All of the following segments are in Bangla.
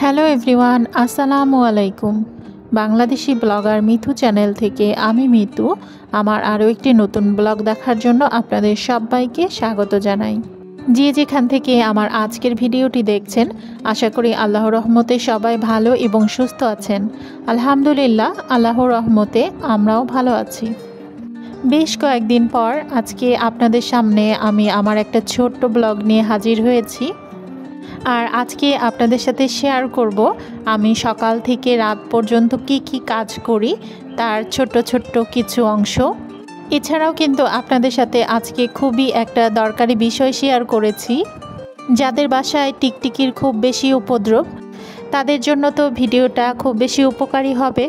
হ্যালো এভরিওয়ান, আসসালামু আলাইকুম। বাংলাদেশি ব্লগার মিথু চ্যানেল থেকে আমি মিতু আমার আরও একটি নতুন ব্লগ দেখার জন্য আপনাদের সবাইকে স্বাগত জানাই। যে যেখান থেকে আমার আজকের ভিডিওটি দেখছেন, আশা করি আল্লাহর রহমতে সবাই ভালো এবং সুস্থ আছেন। আলহামদুলিল্লাহ, আল্লাহর রহমতে আমরাও ভালো আছি। বেশ কয়েকদিন পর আজকে আপনাদের সামনে আমি আমার একটা ছোট্ট ব্লগ নিয়ে হাজির হয়েছি। আর আজকে আপনাদের সাথে শেয়ার করব আমি সকাল থেকে রাত পর্যন্ত কি কাজ করি তার ছোট্ট ছোট্ট কিছু অংশ। এছাড়াও কিন্তু আপনাদের সাথে আজকে খুবই একটা দরকারি বিষয় শেয়ার করেছি। যাদের বাসায় টিকটিকির খুব বেশি উপদ্রব, তাদের জন্য তো ভিডিওটা খুব বেশি উপকারী হবে।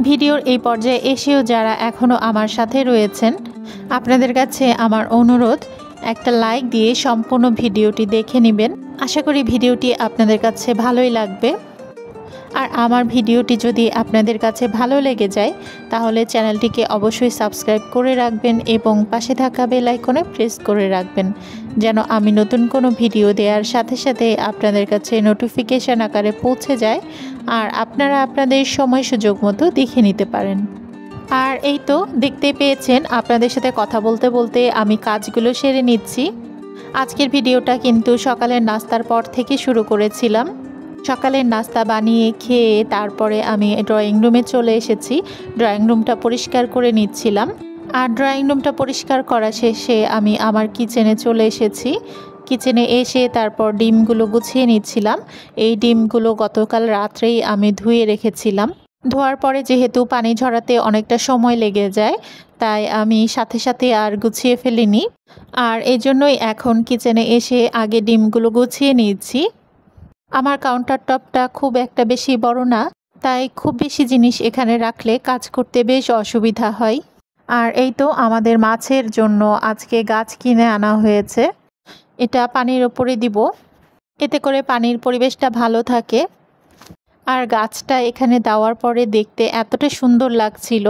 ভিডিওর এই পর্যায়ে এসেও যারা এখনও আমার সাথে রয়েছেন, আপনাদের কাছে আমার অনুরোধ, একটা লাইক দিয়ে সম্পূর্ণ ভিডিওটি দেখে নেবেন। আশা করি ভিডিওটি আপনাদের কাছে ভালোই লাগবে। আর আমার ভিডিওটি যদি আপনাদের কাছে ভালো লেগে যায় তাহলে চ্যানেলটিকে অবশ্যই সাবস্ক্রাইব করে রাখবেন এবং পাশে থাকা বেল আইকনে প্রেস করে রাখবেন, যেন আমি নতুন কোনো ভিডিও দেওয়ার সাথে সাথে আপনাদের কাছে নোটিফিকেশান আকারে পৌঁছে যায় আর আপনারা আপনাদের সময় সুযোগ মতো দেখে নিতে পারেন। আর এই তো দেখতে পেয়েছেন, আপনাদের সাথে কথা বলতে বলতে আমি কাজগুলো সেরে নিচ্ছি। আজকের ভিডিওটা কিন্তু সকালের নাস্তার পর থেকে শুরু করেছিলাম। সকালের নাস্তা বানিয়ে খেয়ে তারপরে আমি ড্রয়িং রুমে চলে এসেছি। ড্রয়িং রুমটা পরিষ্কার করে নিচ্ছিলাম। আর ড্রয়িং রুমটা পরিষ্কার করা শেষে আমি আমার কিচেনে চলে এসেছি। কিচেনে এসে তারপর ডিমগুলো গুছিয়ে নিচ্ছিলাম। এই ডিমগুলো গতকাল রাত্রেই আমি ধুয়ে রেখেছিলাম। ধোয়ার পরে যেহেতু পানি ঝরাতে অনেকটা সময় লেগে যায়, তাই আমি সাথে সাথে আর গুছিয়ে ফেলিনি। আর এই জন্যই এখন কিচেনে এসে আগে ডিমগুলো গুছিয়ে নিচ্ছি। আমার কাউন্টার টপটা খুব একটা বেশি বড় না, তাই খুব বেশি জিনিস এখানে রাখলে কাজ করতে বেশ অসুবিধা হয়। আর এই তো আমাদের মাছের জন্য আজকে গাছ কিনে আনা হয়েছে। এটা পানির ওপরে দিব, এতে করে পানির পরিবেশটা ভালো থাকে। আর গাছটা এখানে দেওয়ার পরে দেখতে এতটা সুন্দর লাগছিল।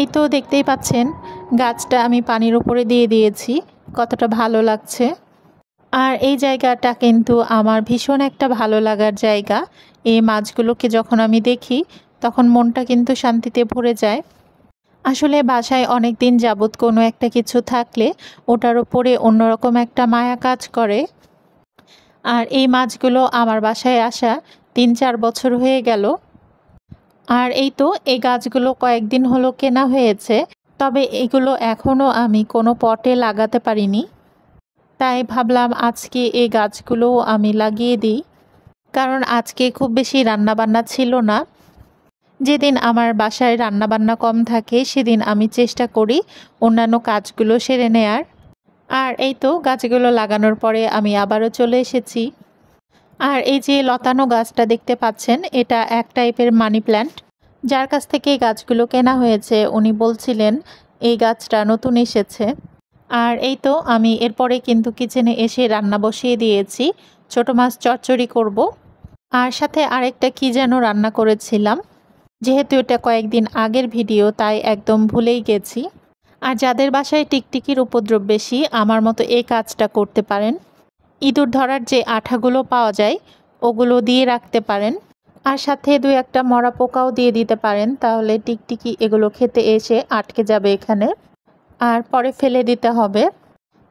এই তো দেখতেই পাচ্ছেন, গাছটা আমি পানির উপরে দিয়ে দিয়েছি, কতটা ভালো লাগছে। আর এই জায়গাটা কিন্তু আমার ভীষণ একটা ভালো লাগার জায়গা। এই মাছগুলোকে যখন আমি দেখি তখন মনটা কিন্তু শান্তিতে ভরে যায়। আসলে বাসায় অনেক দিন যাবৎ কোনো একটা কিছু থাকলে ওটার উপরে অন্যরকম একটা মায়া কাজ করে। আর এই মাছগুলো আমার বাসায় আসা ৩-৪ বছর হয়ে গেল। আর এই তো এই গাছগুলো কয়েকদিন হলো কেনা হয়েছে, তবে এগুলো এখনও আমি কোনো পটে লাগাতে পারিনি। তাই ভাবলাম আজকে এই গাছগুলো আমি লাগিয়ে দিই, কারণ আজকে খুব বেশি রান্নাবান্না ছিল না। যেদিন আমার বাসায় রান্নাবান্না কম থাকে সেদিন আমি চেষ্টা করি অন্যান্য কাজগুলো সেরে নেয়ার। আর এই তো গাছগুলো লাগানোর পরে আমি আবারও চলে এসেছি। আর এই যে লতানো গাছটা দেখতে পাচ্ছেন, এটা এক টাইপের মানি প্ল্যান্ট। যার কাছ থেকে এই গাছগুলো কেনা হয়েছে উনি বলছিলেন এই গাছটা নতুন এসেছে। আর এই তো আমি এরপরে কিন্তু কিচেনে এসে রান্না বসিয়ে দিয়েছি। ছোট মাছ চচ্চড়ি করব। আর সাথে আরেকটা কি যেন রান্না করেছিলাম, যেহেতু এটা কয়েকদিন আগের ভিডিও তাই একদম ভুলেই গেছি। আর যাদের বাসায় টিকটিকির উপদ্রব বেশি, আমার মতো এই কাজটা করতে পারেন। ইঁদুর ধরার যে আঠাগুলো পাওয়া যায় ওগুলো দিয়ে রাখতে পারেন। আর সাথে 2-1টা মরা পোকাও দিয়ে দিতে পারেন, তাহলে টিকটিকি এগুলো খেতে এসে আটকে যাবে এখানে, আর পরে ফেলে দিতে হবে।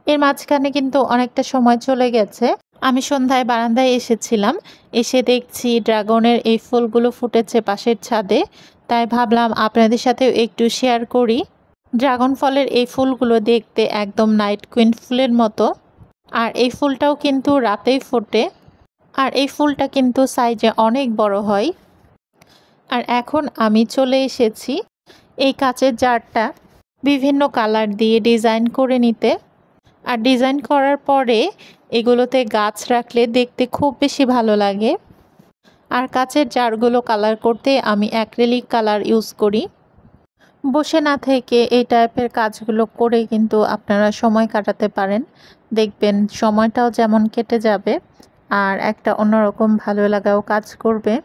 এর মাঝখানে কিন্তু অনেকটা সময় চলে গেছে। আমি সন্ধ্যায় বারান্দায় এসেছিলাম, এসে দেখছি ড্রাগনের এই ফুলগুলো ফুটেছে পাশের ছাদে। তাই ভাবলাম আপনাদের সাথেও একটু শেয়ার করি। ড্রাগন ফলের এই ফুলগুলো দেখতে একদম নাইট কুইন ফুলের মতো, আর এই ফুলটাও কিন্তু রাতেই ফোটে, আর এই ফুলটা কিন্তু সাইজে অনেক বড় হয়। আর এখন আমি চলে এসেছি এই কাচের জারটা বিভিন্ন কালার দিয়ে ডিজাইন করে নিতে। আর ডিজাইন করার পরে এগুলোতে গাছ রাখলে দেখতে খুব বেশি ভালো লাগে। আর কাচের জারগুলো কালার করতে আমি অ্যাক্রিলিক কালার ইউজ করি। বসে না থেকে এই টাইপের কাজগুলো করে কিন্তু আপনারা সময় কাটাতে পারেন, দেখবেন সময়টাও যেমন কেটে যাবে আর একটা অন্যরকম ভালো লাগাও কাজ করবে।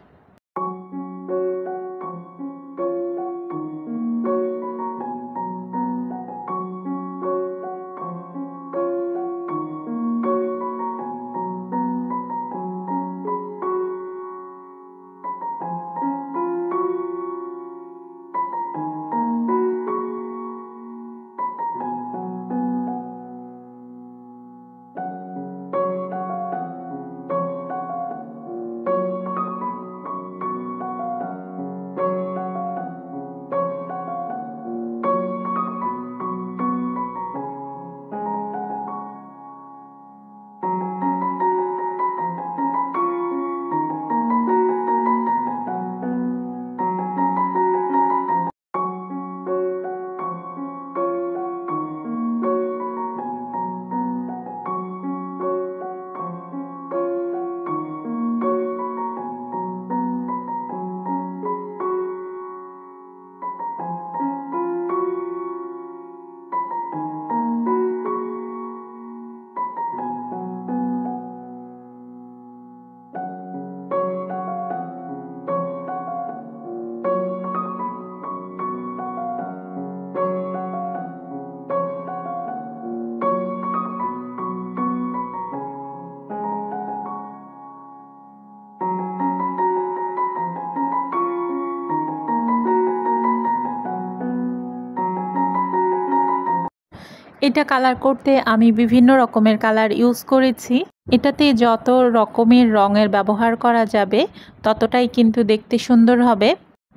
এটা কালার করতে আমি বিভিন্ন রকমের কালার ইউজ করেছি। এটাতে যত রকমের রঙের ব্যবহার করা যাবে ততটাই কিন্তু দেখতে সুন্দর হবে।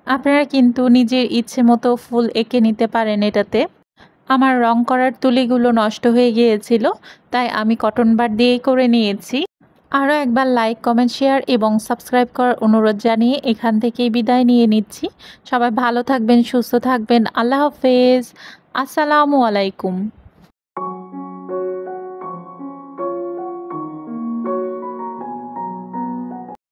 আপনারা কিন্তু নিজের ইচ্ছে মতো ফুল এঁকে নিতে পারেন এটাতে। আমার রং করার তুলিগুলো নষ্ট হয়ে গিয়েছিল, তাই আমি কটন বার দিয়েই করে নিয়েছি। আরও একবার লাইক, কমেন্ট, শেয়ার এবং সাবস্ক্রাইব করার অনুরোধ জানিয়ে এখান থেকেই বিদায় নিয়ে নিচ্ছি। সবাই ভালো থাকবেন, সুস্থ থাকবেন। আল্লাহ হাফেজ। আসসালামু আলাইকুম।